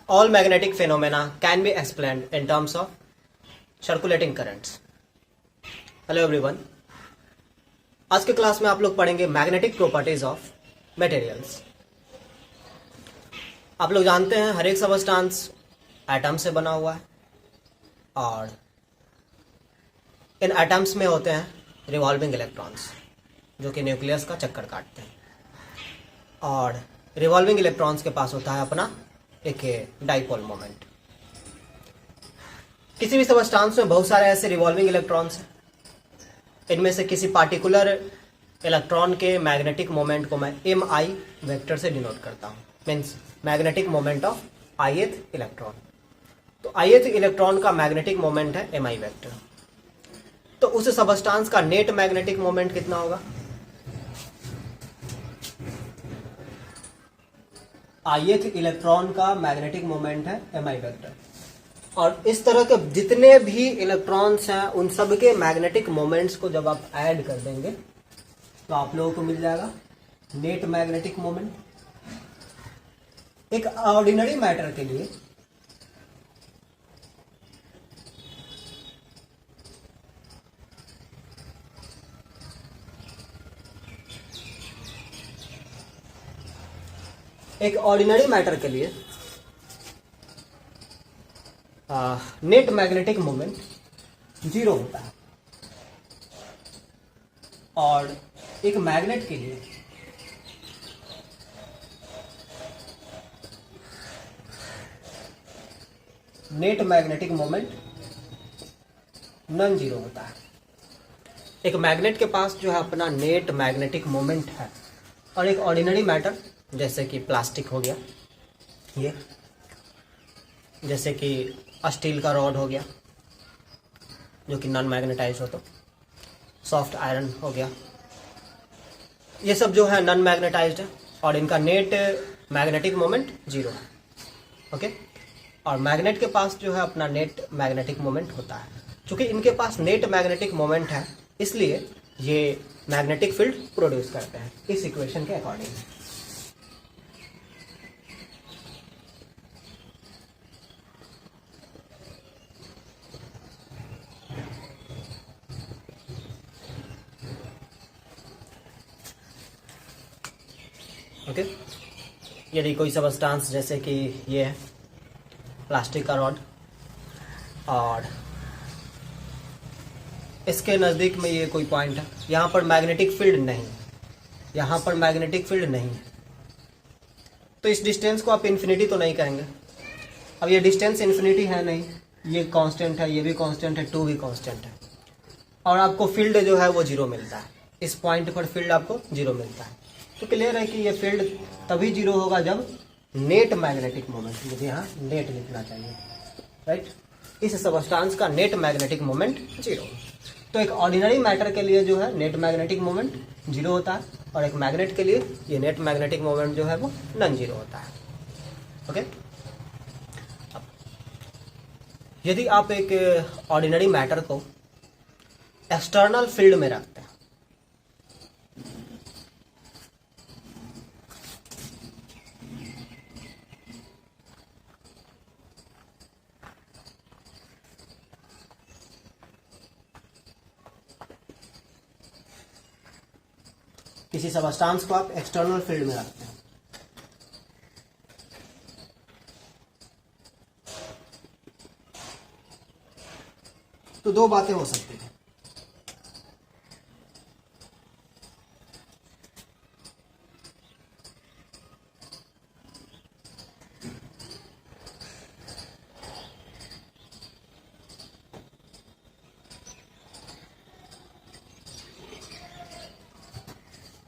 All magnetic phenomena can be explained in terms of circulating currents. Hello everyone, आज के class में आप लोग पढ़ेंगे मैग्नेटिक प्रॉपर्टीज ऑफ मटेरियल्स। आप लोग जानते हैं हर एक सबस्टांस एटम से बना हुआ है और इन एटम्स में होते हैं रिवॉल्विंग इलेक्ट्रॉन्स जो कि न्यूक्लियस का चक्कर काटते हैं और रिवॉल्विंग इलेक्ट्रॉन्स के पास होता है अपना एक डाइपोल मोमेंट। किसी भी सबस्टांस में बहुत सारे ऐसे रिवॉल्विंग इलेक्ट्रॉन्स हैं। इनमें से किसी पार्टिकुलर इलेक्ट्रॉन के मैग्नेटिक मोमेंट को मैं एम आई वेक्टर से डिनोट करता हूँ, means magnetic moment of ith electron. तो ith इलेक्ट्रॉन का मैग्नेटिक मोमेंट है एम आई वेक्टर। तो उस सबस्टांस का नेट मैग्नेटिक मोमेंट कितना होगा? ith इलेक्ट्रॉन का मैग्नेटिक मोमेंट है एम आई वेक्टर और इस तरह के जितने भी इलेक्ट्रॉन्स हैं उन सब के मैग्नेटिक मोमेंट्स को जब आप ऐड कर देंगे तो आप लोगों को मिल जाएगा नेट मैग्नेटिक मोमेंट। एक ऑर्डिनरी मैटर के लिए नेट मैग्नेटिक मोमेंट 0 होता है और एक मैग्नेट के लिए net magnetic moment non zero होता है। एक मैग्नेट के पास जो है अपना नेट मैग्नेटिक मोमेंट है और एक ऑर्डिनरी मैटर जैसे कि प्लास्टिक हो गया, ये जैसे कि स्टील का रॉड हो गया जो कि नॉन मैग्नेटाइज हो, तो सॉफ्ट आयरन हो गया, ये सब जो है नॉन मैग्नेटाइज्ड है और इनका नेट मैग्नेटिक मोमेंट 0 है। ओके, और मैग्नेट के पास जो है अपना नेट मैग्नेटिक मोमेंट होता है। क्योंकि इनके पास नेट मैग्नेटिक मोमेंट है इसलिए ये मैग्नेटिक फील्ड प्रोड्यूस करते हैं इस इक्वेशन के अकॉर्डिंग। ओके, यदि कोई सबस्टांस जैसे कि ये है प्लास्टिक का रॉड और इसके नज़दीक में ये कोई पॉइंट है, यहाँ पर मैग्नेटिक फील्ड नहीं है, यहाँ पर मैग्नेटिक फील्ड नहीं है, तो इस डिस्टेंस को आप इन्फिनिटी तो नहीं कहेंगे। अब ये डिस्टेंस इन्फिनिटी है नहीं, ये कांस्टेंट है, ये भी कांस्टेंट है, 2 भी कांस्टेंट है और आपको फील्ड जो है वो 0 मिलता है। इस पॉइंट पर फील्ड आपको 0 मिलता है। तो क्लियर है कि ये फील्ड तभी 0 होगा जब नेट मैग्नेटिक मोमेंट, मुझे यहाँ नेट लिखना चाहिए, राइट, इस सबस्टांस का नेट मैग्नेटिक मोमेंट 0। तो एक ऑर्डिनरी मैटर के लिए जो है नेट मैग्नेटिक मोमेंट 0 होता है और एक मैग्नेट के लिए ये नेट मैग्नेटिक मोमेंट जो है वो नॉन जीरो होता है। ओके, यदि आप एक ऑर्डिनरी मैटर को एक्सटर्नल फील्ड में रखते हैं किसी सबस्टांस को आप एक्सटर्नल फील्ड में रखते हैं तो दो बातें हो सकती हैं।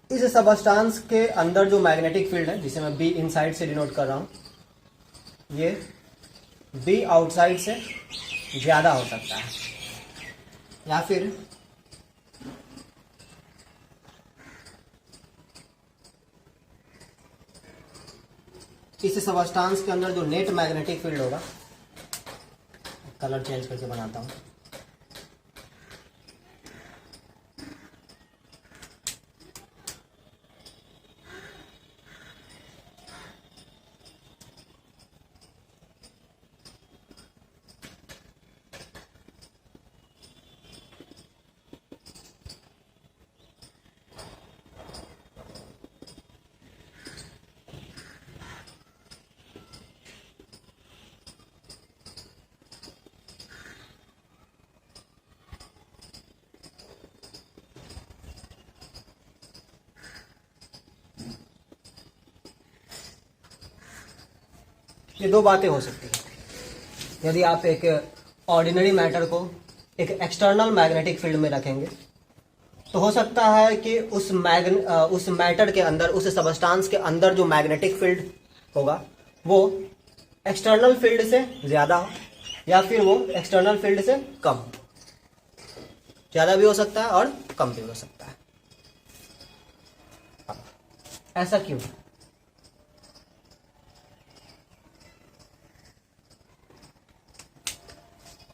इस सबस्टांस के अंदर जो मैग्नेटिक फील्ड है जिसे मैं बी इनसाइड से डिनोट कर रहा हूं, ये बी आउटसाइड से ज्यादा हो सकता है या फिर इस सबस्टांस के अंदर जो नेट मैग्नेटिक फील्ड होगा, कलर चेंज करके बनाता हूं, ये दो बातें हो सकती है। यदि आप एक ऑर्डिनरी मैटर को एक एक्सटर्नल मैग्नेटिक फील्ड में रखेंगे तो हो सकता है कि उस मैटर के अंदर, उस सबस्टांस के अंदर जो मैग्नेटिक फील्ड होगा वो एक्सटर्नल फील्ड से ज्यादा हो या फिर वो एक्सटर्नल फील्ड से कम। ज्यादा भी हो सकता है और कम भी हो सकता है। ऐसा क्यों?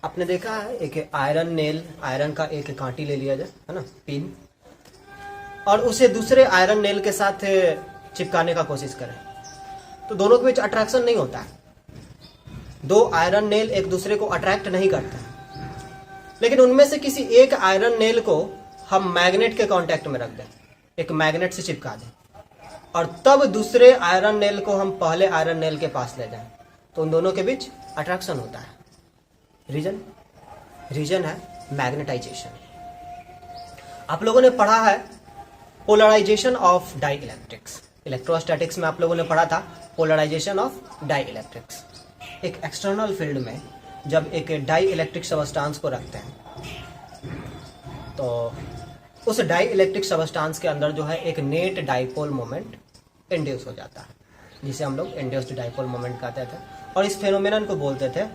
आपने देखा है एक आयरन नेल, आयरन का एक कांटी ले लिया जाए, है ना, पिन, और उसे दूसरे आयरन नेल के साथ चिपकाने का कोशिश करें तो दोनों के बीच अट्रैक्शन नहीं होता है। दो आयरन नेल एक दूसरे को अट्रैक्ट नहीं करते, लेकिन उनमें से किसी एक आयरन नेल को हम मैग्नेट के कांटेक्ट में रख दें, एक मैग्नेट से चिपका दें, और तब दूसरे आयरन नेल को हम पहले आयरन नेल के पास ले जाएं तो उन दोनों के बीच अट्रैक्शन होता है। रीजन है मैग्नेटाइजेशन। आप लोगों ने पढ़ा है polarisation of dielectrics. Electrostatics में आप लोगों ने पढ़ा था पोलराइजेशन ऑफ डाई इलेक्ट्रिक्स। एक एक्सटर्नल फील्ड में जब एक डाई इलेक्ट्रिक सबस्टांस को रखते हैं तो उस डाई इलेक्ट्रिक सबस्टांस के अंदर जो है एक नेट डाइपोल मोमेंट इंड्यूस हो जाता है, जिसे हम लोग इंड्यूस्ड डाइपोल मोमेंट कहते थे, और इस फेनोमेनन को बोलते थे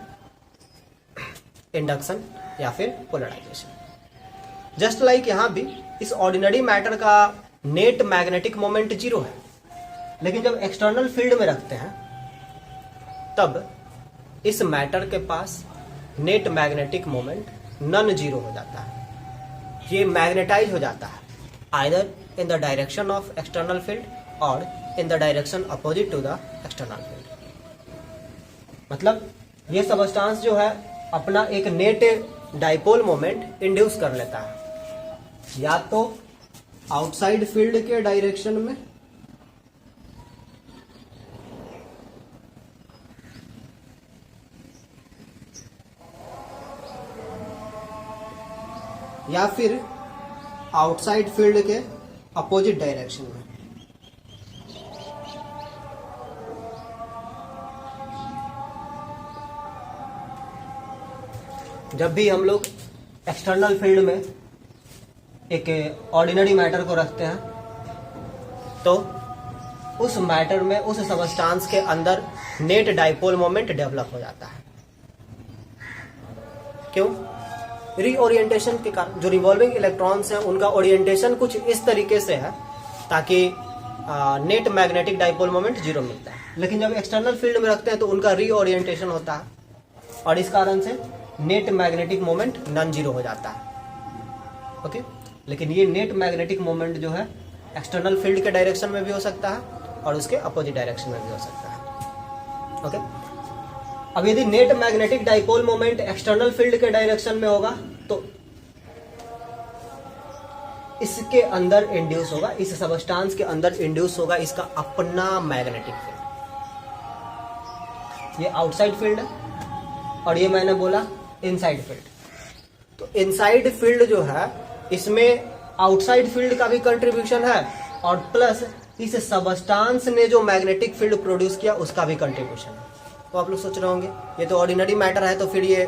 इंडक्शन या फिर पोलराइजेशन। जस्ट लाइक यहाँ भी इस ऑर्डिनरी मैटर का नेट मैग्नेटिक मोमेंट 0 है, लेकिन जब एक्सटर्नल फील्ड में रखते हैं तब इस मैटर के पास net magnetic moment non zero हो जाता है। ये मैग्नेटाइज हो जाता है either in the direction of external field और in the direction opposite to the external field. मतलब ये सबस्टांस जो है अपना एक नेट डाइपोल मोमेंट इंड्यूस कर लेता है, या तो आउटसाइड फील्ड के डायरेक्शन में या फिर आउटसाइड फील्ड के अपोजिट डायरेक्शन में। जब भी हम लोग एक्सटर्नल फील्ड में एक ऑर्डिनरी मैटर को रखते हैं तो उस मैटर में, उस सबस्टांस के अंदर नेट डाइपोल मोमेंट डेवलप हो जाता है। क्यों? रीओरिएंटेशन के कारण। जो रिवॉल्विंग इलेक्ट्रॉन्स हैं उनका ओरिएंटेशन कुछ इस तरीके से है ताकि नेट मैग्नेटिक डाइपोल मोमेंट 0 मिलता है, लेकिन जब एक्सटर्नल फील्ड में रखते हैं तो उनका रीओरिएंटेशन होता है और इस कारण से net magnetic moment non zero हो जाता है। ओके, लेकिन ये नेट मैग्नेटिक मोमेंट जो है एक्सटर्नल फील्ड के डायरेक्शन में भी हो सकता है और उसके अपोजिट डायरेक्शन में भी हो सकता है। ओके, अब यदि net magnetic dipole moment external field के डायरेक्शन में होगा तो इसके अंदर इंड्यूस होगा, इस सबस्टांस के अंदर इंड्यूस होगा इसका अपना मैग्नेटिक फील्ड। ये आउटसाइड फील्ड है और ये मैंने बोला इनसाइड फील्ड। तो इनसाइड फील्ड जो है इसमें आउटसाइड फील्ड का भी कंट्रीब्यूशन है और प्लस इस सबस्टांस ने जो मैग्नेटिक फील्ड प्रोड्यूस किया उसका भी कंट्रीब्यूशन है। तो आप लोग सोच रहे होंगे ये तो ऑर्डिनरी मैटर है तो फिर ये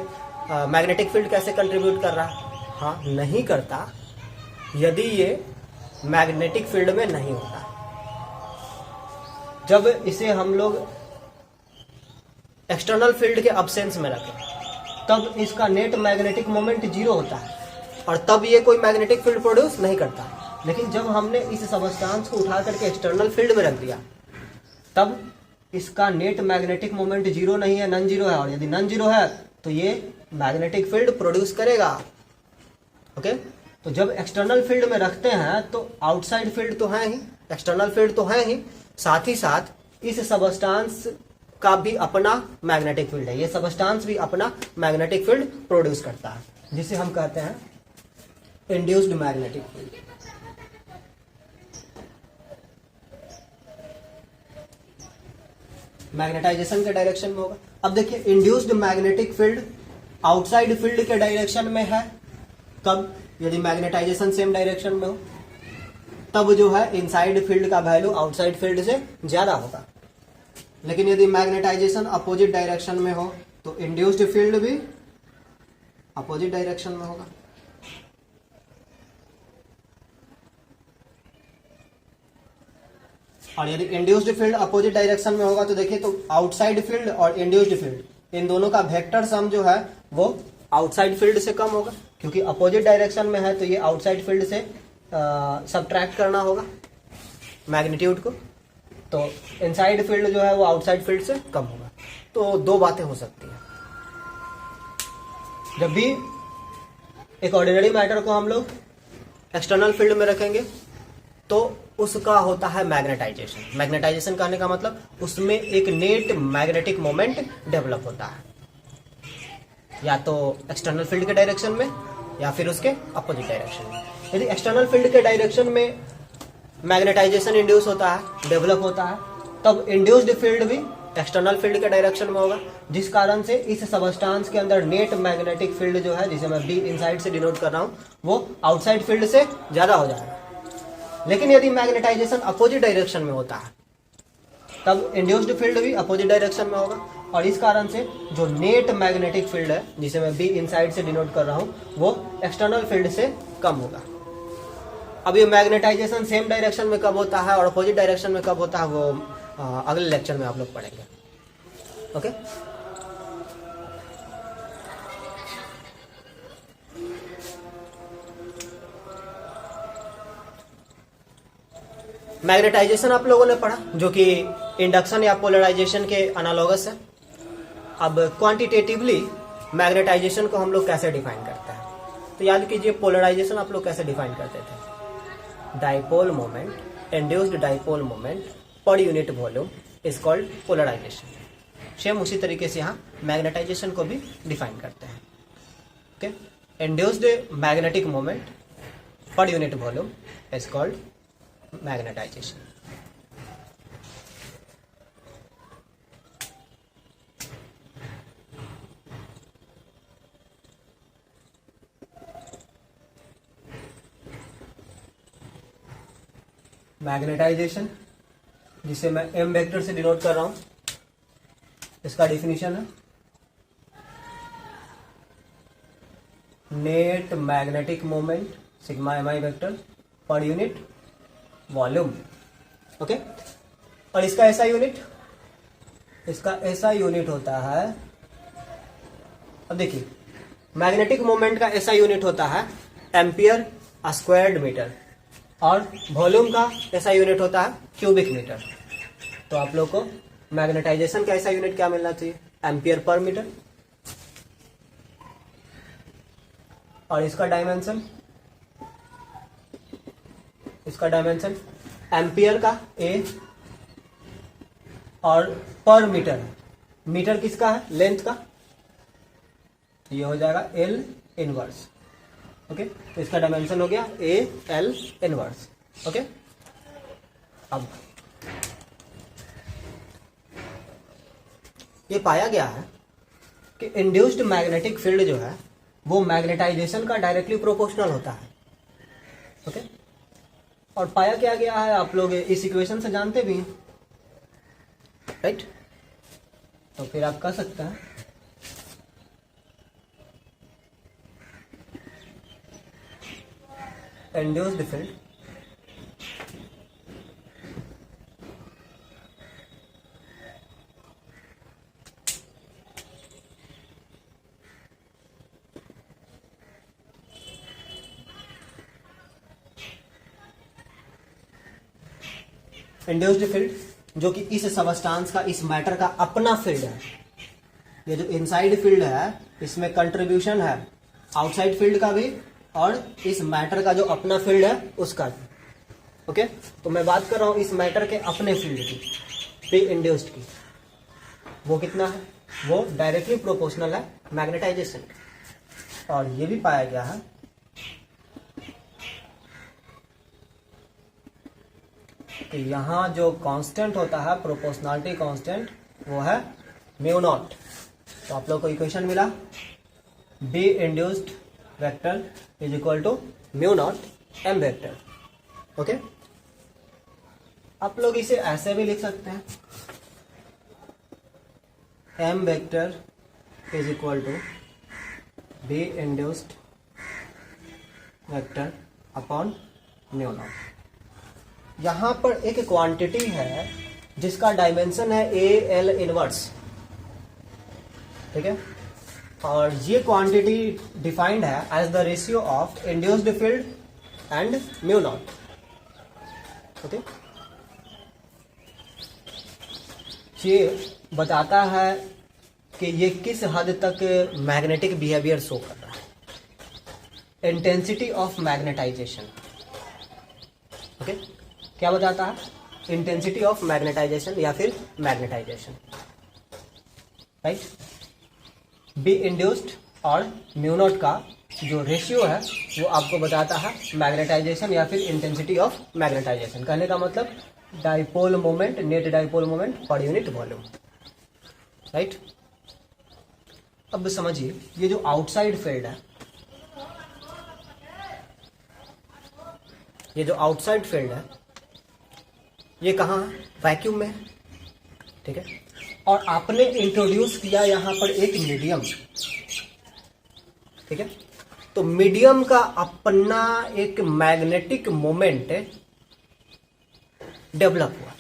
मैग्नेटिक फील्ड कैसे कंट्रीब्यूट कर रहा है? हाँ, नहीं करता यदि ये मैग्नेटिक फील्ड में नहीं होता। जब इसे हम लोग एक्सटर्नल फील्ड के अब्सेंस में रखें तब इसका नेट मैग्नेटिक मोमेंट 0 होता है और तब ये कोई मैग्नेटिक फील्ड प्रोड्यूस नहीं करता। लेकिन जब हमने इस सबस्टांस को उठा करके एक्सटर्नल फील्ड में रख दिया तब इसका नेट मैग्नेटिक मोमेंट 0 नहीं है, नॉन जीरो है, और यदि नॉन जीरो है तो ये मैग्नेटिक फील्ड प्रोड्यूस करेगा। ओके, तो जब एक्सटर्नल फील्ड में रखते हैं तो आउटसाइड फील्ड तो है ही, एक्सटर्नल फील्ड तो है ही, साथ ही साथ इस सबस्टांस का भी अपना मैग्नेटिक फील्ड है। ये सबस्टांस भी अपना मैग्नेटिक फील्ड प्रोड्यूस करता है जिसे हम कहते हैं इंड्यूस्ड मैग्नेटिक फील्ड। मैग्नेटाइजेशन के डायरेक्शन में होगा। अब देखिए induced magnetic field outside field के डायरेक्शन में है कब? यदि मैग्नेटाइजेशन सेम डायरेक्शन में हो तब जो है इनसाइड फील्ड का वैल्यू आउटसाइड फील्ड से ज्यादा होगा। लेकिन यदि मैग्नेटाइजेशन अपोजिट डायरेक्शन में हो तो इंड्यूस्ड फील्ड भी अपोजिट डायरेक्शन में होगा। और यदि इंड्यूस्ड फील्ड अपोजिट डायरेक्शन में होगा तो देखिए, तो आउटसाइड फील्ड और इंड्यूस्ड फील्ड इन दोनों का वेक्टर सम जो है वो आउटसाइड फील्ड से कम होगा, क्योंकि अपोजिट डायरेक्शन में है तो ये आउटसाइड फील्ड से सबट्रैक्ट करना होगा मैग्नीट्यूड को, तो इनसाइड फील्ड जो है वो आउटसाइड फील्ड से कम होगा। तो दो बातें हो सकती हैं। जब भी एक ऑर्डिनरी मैटर को हम लोग एक्सटर्नल फील्ड में रखेंगे तो उसका होता है मैग्नेटाइजेशन। मैग्नेटाइजेशन कहने का मतलब उसमें एक नेट मैग्नेटिक मोमेंट डेवलप होता है, या तो एक्सटर्नल फील्ड के डायरेक्शन में या फिर उसके अपोजिट डायरेक्शन में। यदि एक्सटर्नल फील्ड के डायरेक्शन में मैग्नेटाइजेशन इंड्यूस होता है, डेवलप होता है, तब इंड्यूस्ड फील्ड भी एक्सटर्नल फील्ड के डायरेक्शन में होगा, जिस कारण से इस सबस्टांस के अंदर नेट मैग्नेटिक फील्ड जो है, जिसे मैं बी इनसाइड से डिनोट कर रहा हूं, वो आउटसाइड फील्ड से ज्यादा हो जाएगा। लेकिन यदि मैग्नेटाइजेशन अपोजिट डायरेक्शन में होता है तब इंड्यूस्ड फील्ड भी अपोजिट डायरेक्शन में होगा, और इस कारण से जो नेट मैग्नेटिक फील्ड है, जिसे मैं बी इनसाइड से डिनोट कर रहा हूं, वो एक्सटर्नल फील्ड से कम होगा। अब ये मैग्नेटाइजेशन सेम डायरेक्शन में कब होता है और अपोजिट डायरेक्शन में कब होता है, वो अगले लेक्चर में आप लोग पढ़ेंगे। ओके, मैग्नेटाइजेशन आप लोगों ने पढ़ा, जो कि इंडक्शन या पोलराइजेशन के अनालोगस है। अब क्वांटिटेटिवली मैग्नेटाइजेशन को हम लोग कैसे डिफाइन करते हैं, तो याद कीजिए पोलराइजेशन आप लोग कैसे डिफाइन करते थे। Dipole moment, induced dipole moment per unit volume is called polarisation. Same उसी तरीके से यहाँ मैग्नेटाइजेशन को भी डिफाइन करते हैं। Okay, induced magnetic moment per unit volume is called magnetisation. Magnetisation, जिसे मैं एम वेक्टर से डिनोट कर रहा हूं, इसका डिफिनीशन है net magnetic moment sigma M I vector per unit volume. Okay, और इसका ऐसा यूनिट, इसका ऐसा यूनिट होता है, अब देखिए मैग्नेटिक मोमेंट का ऐसा यूनिट होता है एम्पियर स्क्वायर्ड मीटर, और वॉल्यूम का ऐसा यूनिट होता है क्यूबिक मीटर। तो आप लोग को मैग्नेटाइजेशन का ऐसा यूनिट क्या मिलना चाहिए, एम्पियर पर मीटर, और इसका डायमेंशन, एम्पियर का ए, और पर मीटर, मीटर किसका है, लेंथ का, ये हो जाएगा एल इनवर्स। ओके, तो इसका डायमेंशन हो गया ए एल इनवर्स। ओके, अब ये पाया गया है कि इंड्यूस्ड मैग्नेटिक फील्ड जो है वो मैग्नेटाइजेशन का डायरेक्टली प्रोपोर्शनल होता है। ओके, और पाया क्या गया है, आप लोग इस इक्वेशन से जानते भी हैं, राइट। तो फिर आप कह सकते हैं इंड्यूस्ड फील्ड इंड्यूस्ड फील्ड जो कि इस सबस्टांस का, इस मैटर का अपना फील्ड है। ये जो इनसाइड फील्ड है इसमें कंट्रीब्यूशन है आउटसाइड फील्ड का भी, और इस मैटर का जो अपना फील्ड है उसका भी। ओके, तो मैं बात कर रहा हूं इस मैटर के अपने फील्ड की, प्री इंड्यूस्ड की। वो कितना है, वो डायरेक्टली प्रोपोर्शनल है मैग्नेटाइजेशन। और ये भी पाया गया है कि यहाँ जो कांस्टेंट होता है, प्रोपोर्शनलिटी कांस्टेंट, वो है म्यू नॉट। तो आप लोग को इक्वेशन मिला B induced vector is equal to mu nought M vector. Okay, आप लोग इसे ऐसे भी लिख सकते हैं M vector is equal to B induced vector upon mu nought. यहां पर एक क्वांटिटी है जिसका डायमेंशन है ए एल इनवर्स, ठीक है, और ये क्वांटिटी डिफाइंड है as the ratio of induced field and mu nought. Okay, ये बताता है कि ये किस हद तक मैग्नेटिक बिहेवियर शो कर रहा है, इंटेंसिटी ऑफ मैग्नेटाइजेशन। ओके, क्या बताता है? इंटेंसिटी ऑफ मैग्नेटाइजेशन या फिर मैग्नेटाइजेशन, राइट। बी इंड्यूस्ड और म्यू नॉट का जो रेशियो है वो आपको बताता है मैग्नेटाइजेशन या फिर इंटेंसिटी ऑफ मैग्नेटाइजेशन। कहने का मतलब dipole moment, net dipole moment per unit volume, right. अब समझिए, ये जो आउटसाइड फील्ड है, ये जो आउटसाइड फील्ड है ये कहाँ है? वैक्यूम में, ठीक है। और आपने इंट्रोड्यूस किया यहां पर एक मीडियम, ठीक है। तो मीडियम का अपना एक मैग्नेटिक मोमेंट डेवलप हुआ,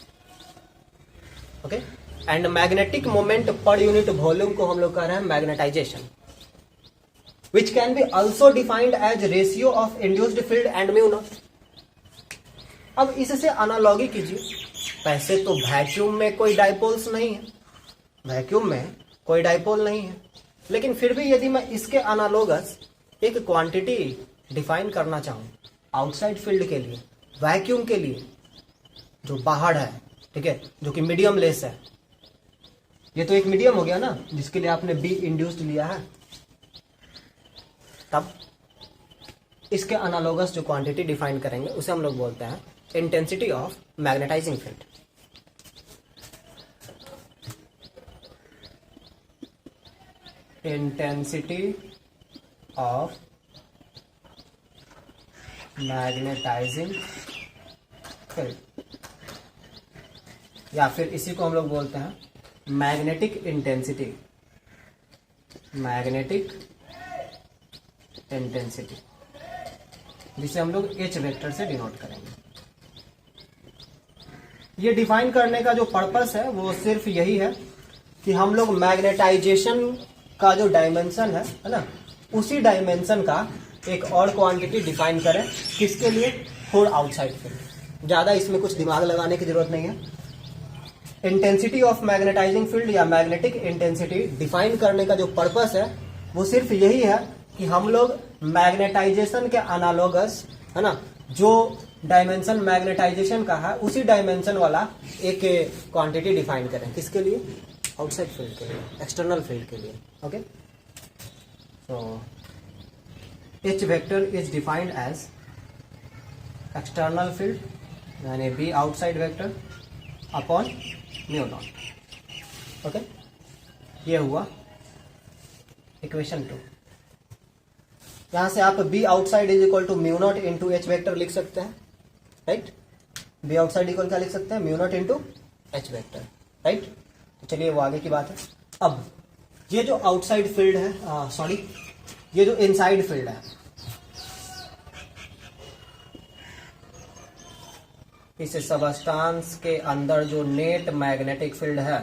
okay. And magnetic moment per unit volume को हम लोग कह रहे हैं magnetisation, which can be also defined as ratio of induced field and mu nought. अब इससे अनालॉगी कीजिए। वैसे तो वैक्यूम में कोई डाइपोल्स नहीं है, वैक्यूम में कोई डाइपोल नहीं है, लेकिन फिर भी यदि मैं इसके अनालोगस एक क्वांटिटी डिफाइन करना चाहूं आउटसाइड फील्ड के लिए, वैक्यूम के लिए जो बाहर है, ठीक है, जो कि मीडियम लेस है, ये तो एक मीडियम हो गया ना जिसके लिए आपने बी इंड्यूस्ड लिया है, तब इसके अनालोगस जो क्वांटिटी डिफाइन करेंगे उसे हम लोग बोलते हैं intensity of magnetising field. Intensity of magnetising field, या फिर इसी को हम लोग बोलते हैं मैग्नेटिक इंटेंसिटी, मैग्नेटिक इंटेंसिटी, जिसे हम लोग एच वेक्टर से डिनोट करेंगे। ये डिफाइन करने का जो पर्पस है वो सिर्फ यही है कि हम लोग मैग्नेटाइजेशन का जो डायमेंशन है ना, उसी डायमेंशन का एक और क्वांटिटी डिफाइन करें। किसके लिए? For outside field. ज्यादा इसमें कुछ दिमाग लगाने की जरूरत नहीं है। इंटेंसिटी ऑफ मैग्नेटाइजिंग फील्ड या मैग्नेटिक इंटेंसिटी डिफाइन करने का जो पर्पस है वो सिर्फ यही है कि हम लोग मैग्नेटाइजेशन के अनालोगस, है ना, जो डायमेंशन मैग्नेटाइजेशन का है उसी डायमेंशन वाला एक क्वांटिटी डिफाइन करें। किसके लिए? आउटसाइड फील्ड के लिए, एक्सटर्नल फील्ड के लिए। Okay, so H vector is defined as external field यानी B outside vector upon mu naught. Okay, ये हुआ इक्वेशन 2। यहां से आप B outside is equal to mu naught into H vector लिख सकते हैं, राइट। B outside इक्वल क्या लिख सकते हैं? mu naught into H vector, right. तो चलिए वो आगे की बात है। अब ये जो आउटसाइड फील्ड है, सॉरी, ये जो इनसाइड फील्ड है, इस सबस्टांस के अंदर जो नेट मैग्नेटिक फील्ड है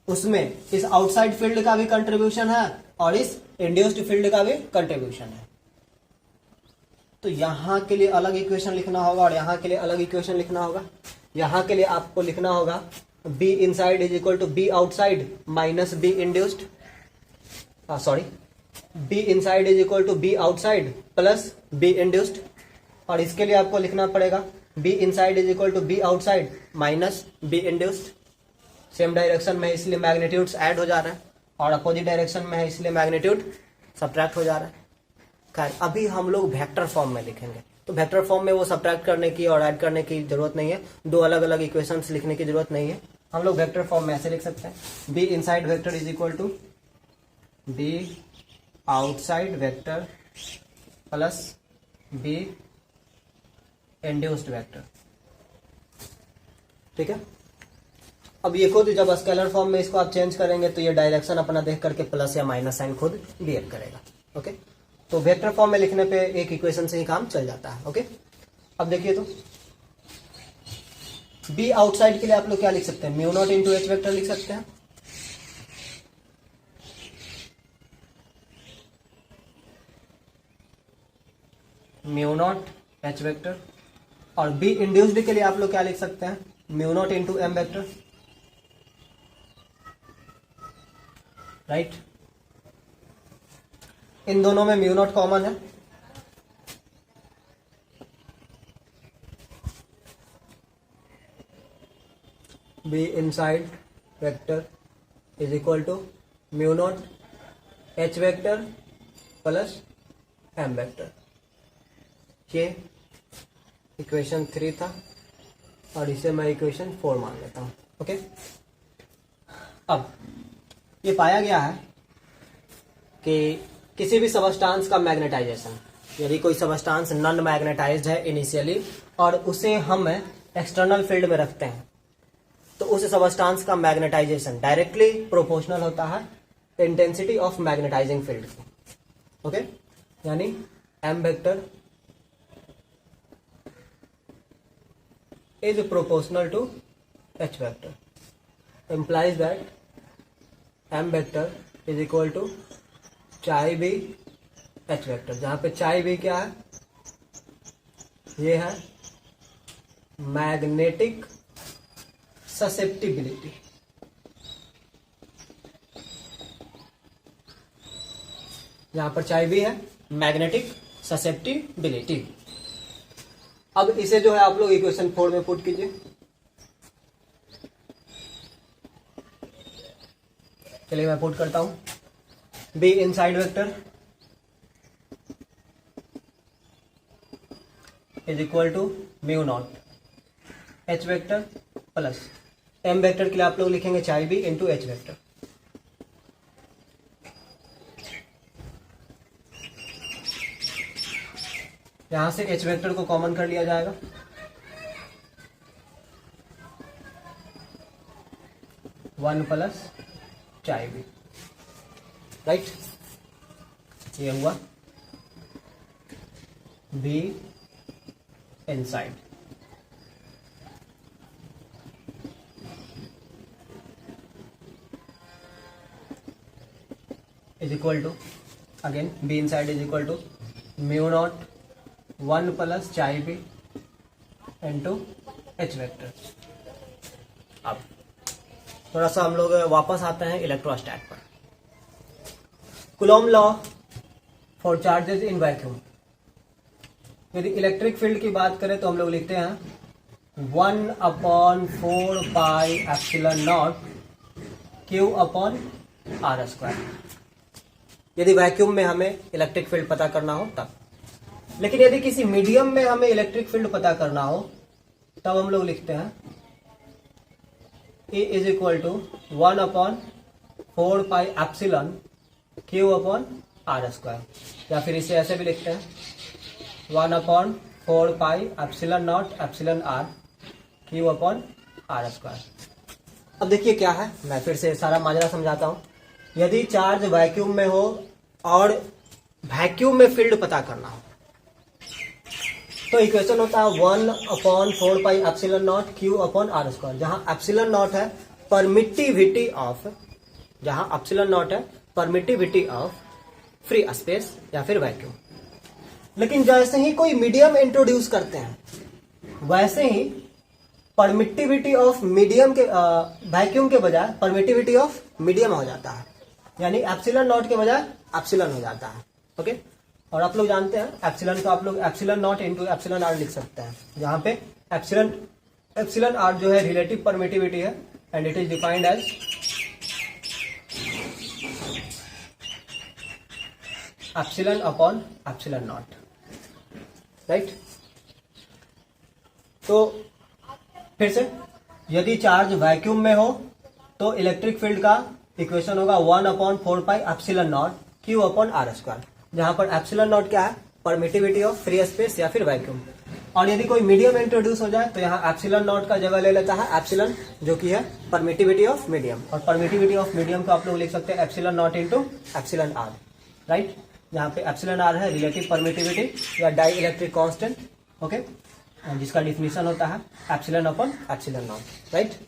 उसमें इस आउटसाइड फील्ड का भी कंट्रीब्यूशन है और इस इंड्यूस्ड फील्ड का भी कंट्रीब्यूशन है। तो यहां के लिए अलग इक्वेशन लिखना होगा और यहां के लिए अलग इक्वेशन लिखना होगा। यहां के लिए आपको लिखना होगा B inside is equal to B outside minus B induced, sorry, B inside is equal to B outside plus B induced, और इसके लिए आपको लिखना पड़ेगा B inside is equal to B outside minus B induced. Same direction में इसलिए magnitudes add हो जा रहा है और अपोजिट डायरेक्शन में है इसलिए मैग्नीट्यूड सब्ट्रैक्ट हो जा रहा है। खैर, अभी हम लोग वेक्टर फॉर्म में लिखेंगे, तो वेक्टर फॉर्म में वो सब्ट्रैक्ट करने की और ऐड करने की जरूरत नहीं है, दो अलग अलग इक्वेशंस लिखने की जरूरत नहीं है। हम लोग वेक्टर फॉर्म में ऐसे लिख सकते हैं, B inside vector is equal to B outside vector plus B induced vector, ठीक है। अब ये खुद जब स्केलर फॉर्म में इसको आप चेंज करेंगे तो ये डायरेक्शन अपना देख करके प्लस या माइनस साइन खुद बिहेव करेगा। ओके, तो वेक्टर फॉर्म में लिखने पे एक इक्वेशन से ही काम चल जाता है। ओके, अब देखिए तो बी आउटसाइड के लिए आप लोग क्या लिख सकते हैं, mu not into H vector लिख सकते हैं। म्यू नॉट एच वेक्टर, और बी इंड्यूस्ड के लिए आप लोग क्या लिख सकते हैं, mu not into M vector, right. इन दोनों में म्यू नॉट कॉमन है, B inside vector is equal to mu not H vector plus M vector. ये इक्वेशन 3 था और इसे मैं इक्वेशन 4 मान लेता हूं। ओके, अब ये पाया गया है कि किसी भी सबस्टांस का मैग्नेटाइजेशन, यदि कोई सबस्टांस नॉन मैग्नेटाइज्ड है इनिशियली और उसे हम एक्सटर्नल फील्ड में रखते हैं, तो उस सबस्टांस का मैग्नेटाइजेशन डायरेक्टली प्रोपोर्शनल होता है इंटेंसिटी ऑफ मैग्नेटाइजिंग फील्ड की। ओके, यानी M vector is proportional to h vector, implies that m vector is equal to chi b h vector, जहां पे chi b क्या है, ये है मैग्नेटिक ससेप्टिबिलिटी। जहां पर chi b है मैग्नेटिक ससेप्टिबिलिटी। अब इसे जो है आप लोग इक्वेशन 4 में पुट कीजिए। चलिए मैं पुट करता हूं, B inside vector is equal to mu not H vector plus M vector के लिए आप लोग लिखेंगे चाई बी इंटू एच वेक्टर। यहां से एच वेक्टर को कॉमन कर लिया जाएगा, one plus chi B, right. ये हुआ B inside is equal to, again B inside is equal to mu nought 1 plus chi B into H vector. अब थोड़ा सा हम लोग वापस आते हैं इलेक्ट्रोस्टैट पर। Coulomb law for charges in vacuum, यदि इलेक्ट्रिक फील्ड की बात करें तो हम लोग लिखते हैं 1/4 pi epsilon nought q upon r square, यदि वैक्यूम में हमें इलेक्ट्रिक फील्ड पता करना हो तब। लेकिन यदि किसी मीडियम में हमें इलेक्ट्रिक फील्ड पता करना हो तब हम लोग लिखते हैं E is equal to 1/4 pi epsilon q upon r square, या फिर इसे ऐसे भी लिखते हैं 1/4 pi epsilon nought epsilon r q upon r square. अब देखिए क्या है, मैं फिर से सारा माजरा समझाता हूं। यदि चार्ज वैक्यूम में हो और वैक्यूम में फील्ड पता करना हो तो इक्वेशन होता है 1/4 pi epsilon nought q upon r square, जहां एप्सिलॉन नॉट है परमिटिविटी ऑफ, जहां एप्सिलॉन नॉट है परमिटिविटी ऑफ फ्री स्पेस या फिर वैक्यूम। लेकिन जैसे ही कोई मीडियम इंट्रोड्यूस करते हैं वैसे ही परमिटिविटी ऑफ मीडियम के वैक्यूम के बजाय परमिटिविटी ऑफ मीडियम हो जाता है, यानी एप्सिलॉन नॉट के बजाय एप्सिलॉन हो जाता है। ओके, और आप लोग जानते हैं एप्सिलॉन को आप लोग epsilon nought into epsilon r लिख सकते हैं, जहां पे एप्सिलॉन आर जो है रिलेटिव परमिटिविटी है and it is defined as epsilon upon epsilon nought, right. तो फिर से यदि चार्ज वैक्यूम में हो तो इलेक्ट्रिक फील्ड का इक्वेशन होगा 1/4 pi epsilon nought q upon r square, जहां पर एप्सिलॉन नॉट क्या है परमिटिविटी ऑफ फ्री स्पेस या फिर वैक्यूम। और यदि कोई मीडियम इंट्रोड्यूस हो जाए तो यहाँ एप्सिलॉन नॉट का जगह ले लेता है एप्सिलॉन, जो कि है परमिटिविटी ऑफ मीडियम, और परमिटिविटी ऑफ मीडियम को आप लोग लिख सकते हैं epsilon nought into epsilon r, right. यहाँ पे एप्सिलॉन आर है रिलेटिव परमिटिविटी या डाई इलेक्ट्रिक कॉन्स्टेंट, ओके, जिसका डिफिनीशन होता है epsilon upon epsilon nought, right.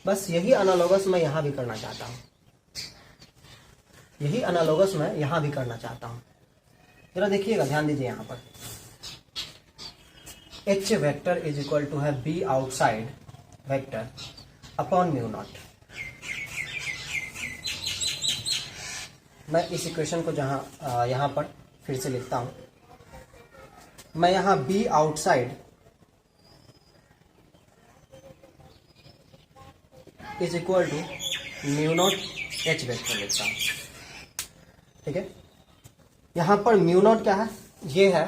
बस यही एनालॉगस मैं यहाँ भी करना चाहता हूँ, यही एनालॉगस मैं यहाँ भी करना चाहता हूँ। जरा देखिएगा, ध्यान दीजिए यहाँ पर H vector is equal to है B outside vector upon mu naught. मैं इस इक्वेशन को जहाँ यहाँ पर फिर से लिखता हूँ, मैं यहाँ B outside is equal to mu nought H vector लिखता हूँ, ठीक है। यहाँ पर म्यू नॉट क्या है, ये है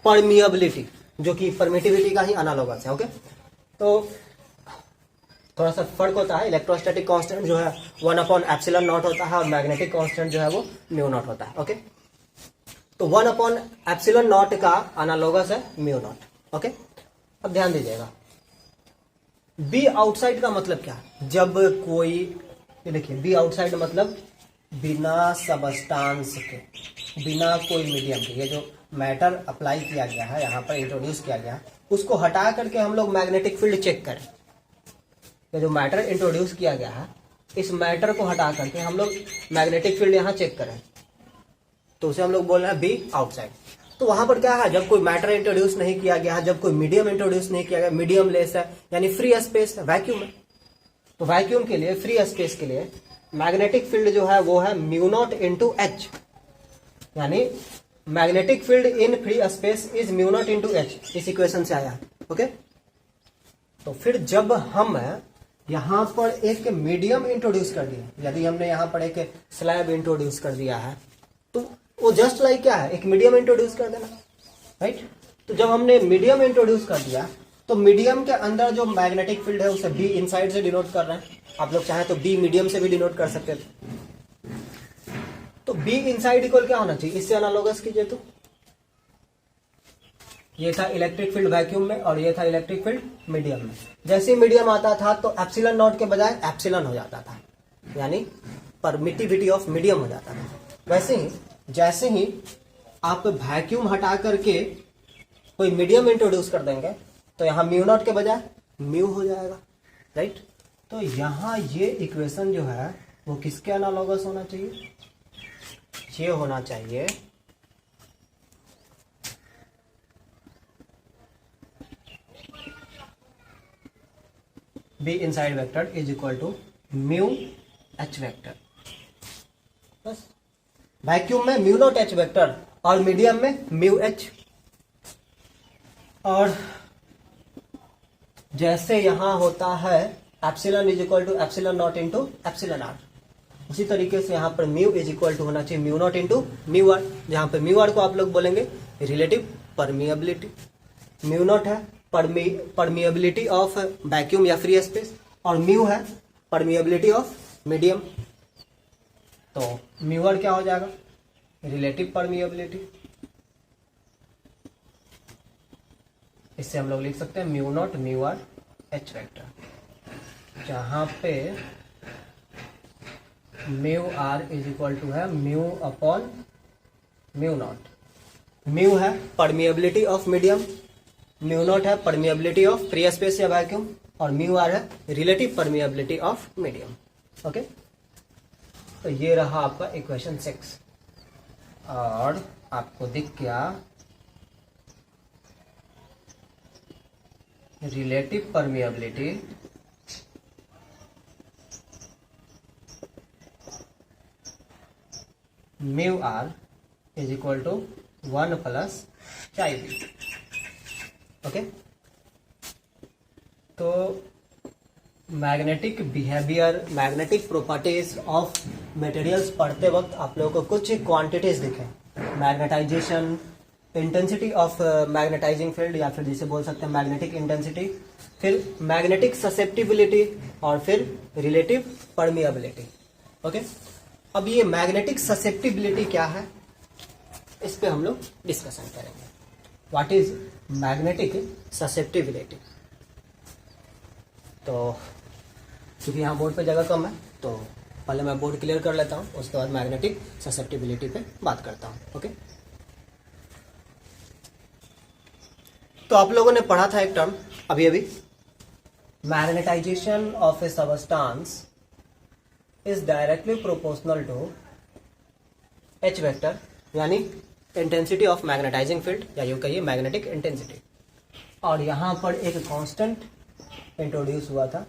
परमिएबिलिटी, जो कि परमिटिविटी का ही एनालॉगस है, ओके। तो थोड़ा सा फर्क होता है, इलेक्ट्रोस्टैटिक कांस्टेंट जो है 1 अपॉन एप्सिलॉन नॉट होता है और मैग्नेटिक कांस्टेंट जो है वो म्यू नॉट होता है, ओके। तो 1 अपॉन एप्सिलॉन नॉट का एनालॉगस है म्यू नॉट, ओके। अब ध्यान दीजिएगा, बी आउटसाइड का मतलब क्या है, जब कोई, ये देखिए बी आउटसाइड मतलब बिना सबस्टांस के, बिना कोई मीडियम के, ये जो मैटर अप्लाई किया गया है यहाँ पर, इंट्रोड्यूस किया गया है, उसको हटा करके हम लोग मैग्नेटिक फील्ड चेक करें। ये जो मैटर इंट्रोड्यूस किया गया है, इस मैटर को हटा करके हम लोग मैग्नेटिक फील्ड यहाँ चेक करें, तो उसे हम लोग बोल रहे हैं बी आउटसाइड। तो वहां पर क्या है, जब कोई मैटर इंट्रोड्यूस नहीं किया गया है, जब कोई मीडियम इंट्रोड्यूस नहीं किया गया, मीडियम लेस है यानी फ्री स्पेस है, वैक्यूम है, तो वैक्यूम के लिए, फ्री स्पेस के लिए मैग्नेटिक फील्ड जो है वो है म्यू नॉट इंटू एच, यानी magnetic field in free space is mu naught into H, इस इक्वेशन से आया है, ओके। तो फिर जब हम यहां पर एक मीडियम इंट्रोड्यूस कर दिया, यदि हमने यहां पर एक स्लैब इंट्रोड्यूस कर दिया है, तो वो जस्ट लाइक क्या है, एक मीडियम इंट्रोड्यूस कर देना, राइट। तो जब हमने मीडियम इंट्रोड्यूस कर दिया, तो मीडियम के अंदर जो मैग्नेटिक फील्ड है उसे बी इनसाइड से डिनोट कर रहे हैं, आप लोग चाहे तो बी मीडियम से भी डिनोट कर सकते थे। तो बी इनसाइड इक्वल क्या होना चाहिए, इससे एनालॉगस कीजिए, तो ये था इलेक्ट्रिक फील्ड वैक्यूम में और ये था इलेक्ट्रिक फील्ड मीडियम में। जैसे ही मीडियम आता था तो एप्सिलॉन नॉट के बजाय एप्सिलॉन हो जाता था, यानी परमिटिविटी ऑफ मीडियम हो जाता था। वैसे ही जैसे ही आप वैक्यूम हटा करके कोई मीडियम इंट्रोड्यूस कर देंगे, तो यहाँ म्यू नॉट के बजाय म्यू हो जाएगा, राइट। तो यहाँ ये इक्वेशन जो है वो किसके एनालॉगस होना चाहिए, ये होना चाहिए B inside vector is equal to mu H vector. बस वैक्यूम में म्यू नॉट एच वेक्टर और मीडियम में म्यू एच। और जैसे यहां होता है epsilon is equal to epsilon nought into epsilon r, उसी तरीके से यहाँ पर म्यू इज इक्वल टू होना चाहिए mu not into mu r, जहां पर म्यू आर को आप लोग बोलेंगे रिलेटिव परमिएबिलिटी, म्यू नॉट है परमिएबिलिटी ऑफ वैक्यूम या फ्री स्पेस, और म्यू है परमिएबिलिटी ऑफ मीडियम। तो म्यू आर क्या हो जाएगा, रिलेटिव परमिएबिलिटी। इससे हम लोग लिख सकते हैं mu naught mu r h vector, जहां पे mu r is equal to है mu upon mu naught. Mu है permeability of medium, mu not है परमिएबिलिटी ऑफ फ्री स्पेस या वैक्यूम, और म्यू आर है relative permeability of medium, okay. तो ये रहा आपका इक्वेशन 6। और आपको दिख गया relative permeability mu r is equal to 1 plus chi B, okay. तो magnetic behaviour, magnetic properties of materials पढ़ते वक्त आप लोगों को कुछ क्वांटिटीज दिखे, magnetisation, intensity of magnetising field या फिर जिसे बोल सकते हैं मैग्नेटिक इंटेंसिटी, फिर मैग्नेटिक ससेप्टिबिलिटी और फिर रिलेटिव परमिएबिलिटी, ओके। अब ये मैग्नेटिक ससेप्टिबिलिटी क्या है, इस पे हम लोग डिस्कशन करेंगे। What is magnetic susceptibility. तो क्योंकि यहाँ बोर्ड पे जगह कम है तो पहले मैं बोर्ड क्लियर कर लेता हूँ, उसके बाद मैग्नेटिक ससेप्टिबिलिटी पे बात करता हूँ। ओके, तो आप लोगों ने पढ़ा था एक टर्म अभी अभी, magnetisation of a substance is directly proportional to H vector, यानी इंटेंसिटी ऑफ मैग्नेटाइजिंग फील्ड, या यूं कहिए मैग्नेटिक इंटेंसिटी। और यहां पर एक कांस्टेंट इंट्रोड्यूस हुआ था,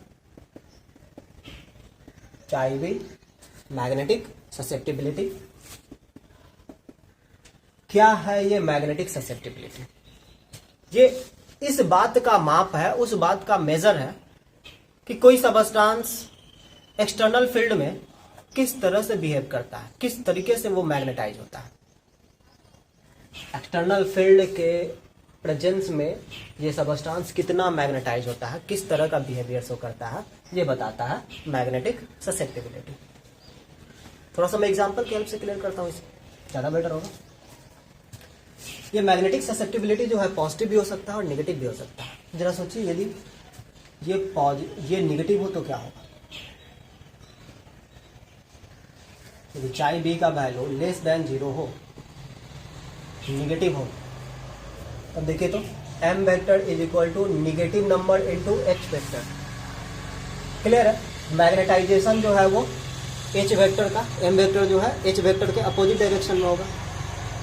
चाई बी, मैग्नेटिक ससेप्टिबिलिटी। क्या है ये मैग्नेटिक ससेप्टिबिलिटी? ये इस बात का माप है, उस बात का मेजर है कि कोई सबस्टांस एक्सटर्नल फील्ड में किस तरह से बिहेव करता है, किस तरीके से वो मैग्नेटाइज होता है। एक्सटर्नल फील्ड के प्रेजेंस में ये सबस्टांस कितना मैग्नेटाइज होता है, किस तरह का बिहेवियर शो करता है, ये बताता है मैग्नेटिक ससेप्टिबिलिटी। थोड़ा सा मैं एग्जांपल की हेल्प से क्लियर करता हूँ, इसे ज़्यादा बेटर होगा। ये मैग्नेटिक ससेप्टिबिलिटी जो है पॉजिटिव भी हो सकता है और नेगेटिव भी हो सकता है। जरा सोचिए, यदि ये नेगेटिव हो तो क्या होगा? यदि चाई बी का वैल्यू लेस देन 0 हो, निगेटिव हो, अब देखिए तो m vector is equal to negative number into h vector. Clear है? मैग्नेटाइजेशन जो है वो h वेक्टर का, m वेक्टर जो है h वेक्टर के अपोजिट डायरेक्शन में होगा।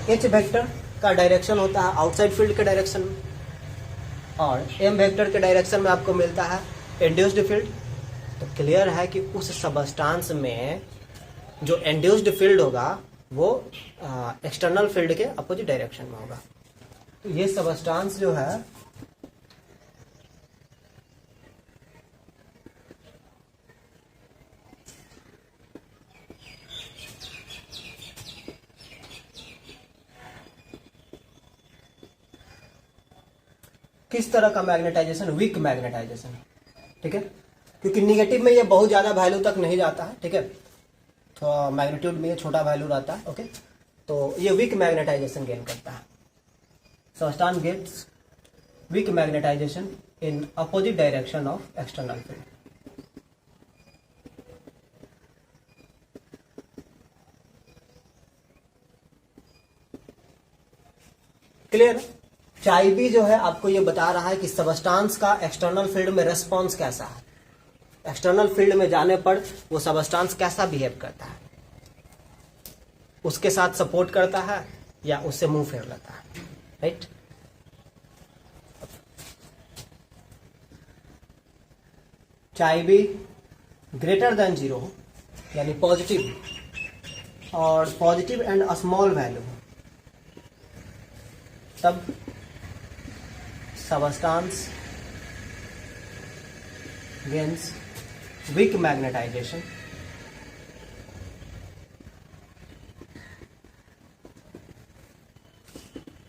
h वेक्टर का डायरेक्शन होता है आउटसाइड फील्ड के डायरेक्शन में, और m वेक्टर के डायरेक्शन में आपको मिलता है इंड्यूस्ड फील्ड। तो क्लियर है कि उस सबस्टांस में जो इंड्यूस्ड फील्ड होगा वो एक्सटर्नल फील्ड के अपोजिट डायरेक्शन में होगा। तो ये सबस्टांस जो है किस तरह का मैग्नेटाइजेशन? Week magnetisation. ठीक है, क्योंकि निगेटिव में ये बहुत ज्यादा वैल्यू तक नहीं जाता है। ठीक है, तो मैग्नीट्यूड में ये छोटा वैल्यू रहता है। ओके, तो ये वीक मैग्नेटाइजेशन गेन करता है। Substance gets weak magnetisation in opposite direction of external field. Clear? Chi B जो है आपको ये बता रहा है कि सबस्टांस का एक्सटर्नल फील्ड में रेस्पॉन्स कैसा है, एक्सटर्नल फील्ड में जाने पर वो सबस्टांस कैसा बिहेव करता है, उसके साथ सपोर्ट करता है या उससे मुंह फेर लेता है। राइट? चाई बी ग्रेटर देन 0 हो, यानी पॉजिटिव, और positive and a small value, तब substance gains weak magnetization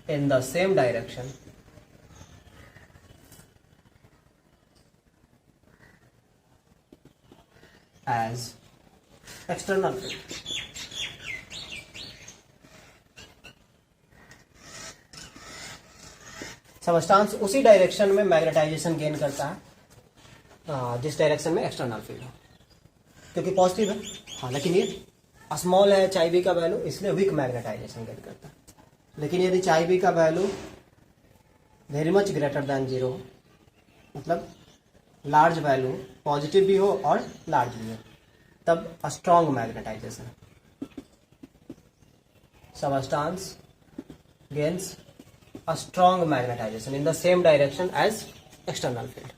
in the same direction as external field। Substance उसी डायरेक्शन में मैग्नेटाइजेशन गेन करता है जिस डायरेक्शन में एक्सटर्नल फील्ड हो, क्योंकि पॉजिटिव है। हाँ, लेकिन ये स्मॉल है चाई बी का वैल्यू, इसलिए वीक मैग्नेटाइजेशन गेन करता है। लेकिन यदि चाई बी का value very much greater than 0 हो, मतलब लार्ज वैल्यू, पॉजिटिव भी हो और लार्ज भी हो, तब strong magnetisation. Substance gains a strong magnetization in the same direction as external field।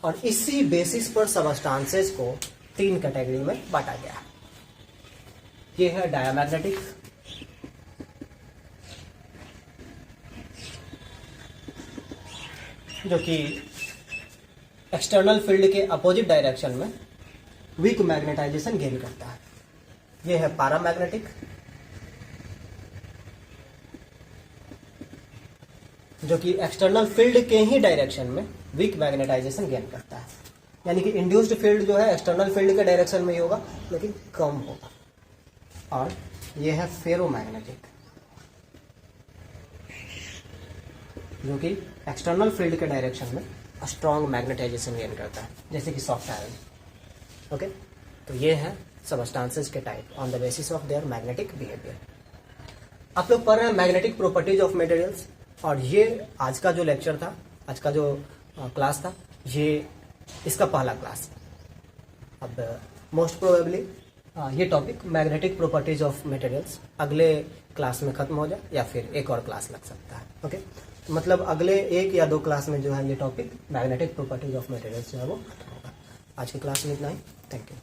और इसी बेसिस पर सबस्टांसेस को 3 कैटेगरी में बांटा गया है। ये है डायमैग्नेटिक, जो कि एक्सटर्नल फील्ड के अपोजिट डायरेक्शन में वीक मैग्नेटाइजेशन गेन करता है। ये है पैरामैग्नेटिक, जो कि एक्सटर्नल फील्ड के ही डायरेक्शन में वीक मैग्नेटाइजेशन गेन करता है, यानी कि इंड्यूस्ड फील्ड जो है एक्सटर्नल फील्ड के डायरेक्शन में ही होगा लेकिन कम होगा। और यह है फेरोमैग्नेटिक, जो कि एक्सटर्नल फील्ड के डायरेक्शन में स्ट्रॉन्ग मैग्नेटाइजेशन गेन करता है, जैसे कि सॉफ्ट आयरन। ओके, तो ये है सबस्टांसेस के type on the basis of their magnetic behaviour. आप लोग पढ़ रहे हैं मैग्नेटिक प्रॉपर्टीज ऑफ मटेरियल्स, और ये आज का जो लेक्चर था, आज का जो क्लास था, ये इसका पहला क्लास। अब मोस्ट प्रोबेबली ये topic magnetic properties of materials अगले क्लास में खत्म हो जाए, या फिर एक और क्लास लग सकता है। ओके, तो मतलब अगले 1 या 2 क्लास में जो है ये topic magnetic properties of materials जो है वो खत्म होगा। आज की क्लास में इतना ही। Thank you.